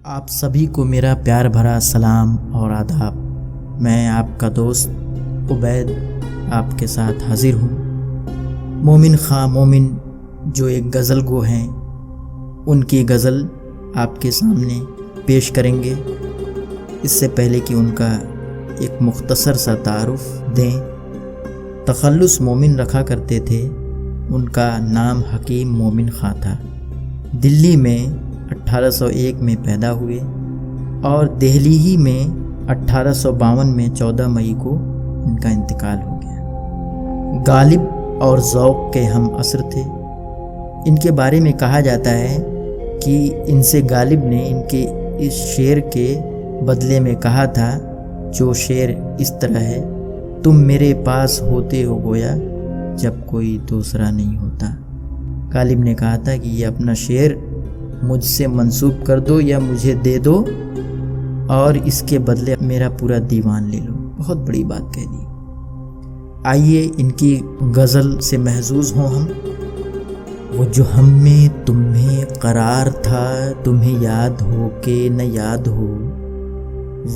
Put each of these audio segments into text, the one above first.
آپ سبھی کو میرا پیار بھرا سلام اور آداب۔ میں آپ کا دوست عبید آپ کے ساتھ حاضر ہوں۔ مومن خواہ مومن جو ایک غزل گو ہیں، ان کی غزل آپ کے سامنے پیش کریں گے۔ اس سے پہلے کہ ان کا ایک مختصر سا تعارف دیں، تخلص مومن رکھا کرتے تھے۔ ان کا نام حکیم مومن خواہ تھا۔ دلی میں 1801 میں پیدا ہوئے اور دہلی ہی میں 1852 میں 14 مئی کو ان کا انتقال ہو گیا۔ غالب اور ذوق کے ہم عصر تھے۔ ان کے بارے میں کہا جاتا ہے کہ ان سے غالب نے ان کے اس شعر کے بدلے میں کہا تھا، جو شعر اس طرح ہے: تم میرے پاس ہوتے ہو گویا جب کوئی دوسرا نہیں ہوتا۔ غالب نے کہا تھا کہ یہ اپنا شعر مجھ سے منسوب کر دو یا مجھے دے دو اور اس کے بدلے میرا پورا دیوان لے لو۔ بہت بڑی بات کہہ دی۔ آئیے ان کی غزل سے محظوظ ہوں ہم۔ وہ جو ہم میں تمہیں قرار تھا، تمہیں یاد ہو کہ نہ یاد ہو،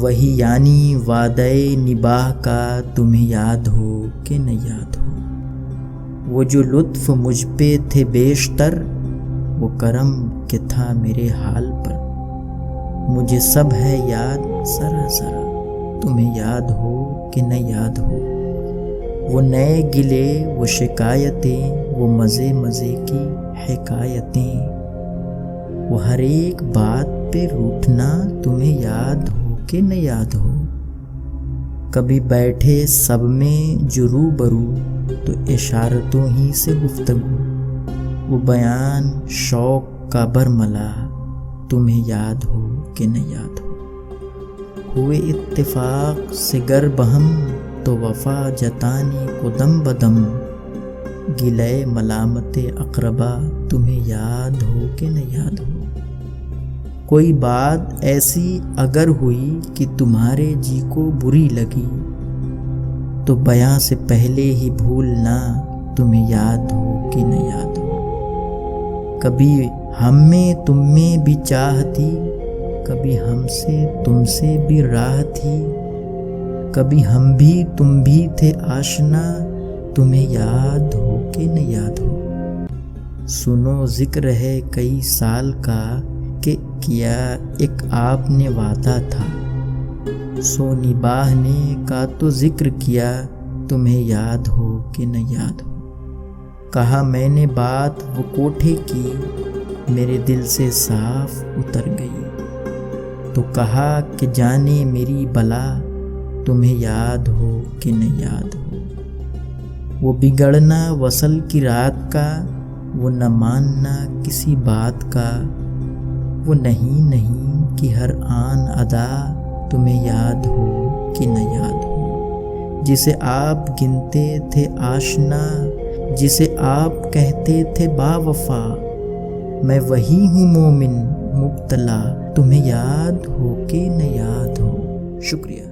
وہی یعنی وعدہ نباہ کا، تمہیں یاد ہو کہ نہ یاد ہو۔ وہ جو لطف مجھ پہ تھے بیشتر، وہ کرم کہ تھا میرے حال پر، مجھے سب ہے یاد ذرا ذرا، تمہیں یاد ہو کہ نہ یاد ہو۔ وہ نئے گلے، وہ شکایتیں، وہ مزے مزے کی حکایتیں، وہ ہر ایک بات پہ روٹھنا، تمہیں یاد ہو کہ نہ یاد ہو۔ کبھی بیٹھے سب میں جو روبرو، تو اشارتوں ہی سے گفتگو، وہ بیان شوق کا برملا، تمہیں یاد ہو کہ نہ یاد ہو۔ ہوئے اتفاق سے گر بہم، تو وفا جتانی کو دم بدم، گلے ملامت اقربا، تمہیں یاد ہو کہ نہ یاد ہو۔ کوئی بات ایسی اگر ہوئی کہ تمہارے جی کو بری لگی، تو بیاں سے پہلے ہی بھولنا، تمہیں یاد ہو کہ نہ یاد ہو۔ کبھی ہم میں تم میں بھی چاہ تھی، کبھی ہم سے تم سے بھی راہ تھی، کبھی ہم بھی تم بھی تھے آشنا، تمہیں یاد ہو کہ نہ یاد ہو۔ سنو ذکر ہے کئی سال کا، کہ کیا ایک آپ نے وعدہ تھا، سو نباہ نے کا تو ذکر کیا، تمہیں یاد ہو کہ نہ یاد ہو۔ کہا میں نے بات وہ کوٹھے کی، میرے دل سے صاف اتر گئی، تو کہا کہ جانے میری بلا، تمہیں یاد ہو کہ نہ یاد ہو۔ وہ بگڑنا وصل کی رات کا، وہ نہ ماننا کسی بات کا، وہ نہیں نہیں کی ہر آن ادا، تمہیں یاد ہو کہ نہ یاد ہو۔ جسے آپ گنتے تھے آشنا، جسے آپ کہتے تھے با وفا، میں وہی ہوں مومن مبتلا، تمہیں یاد ہو کہ نہ یاد ہو۔ شکریہ۔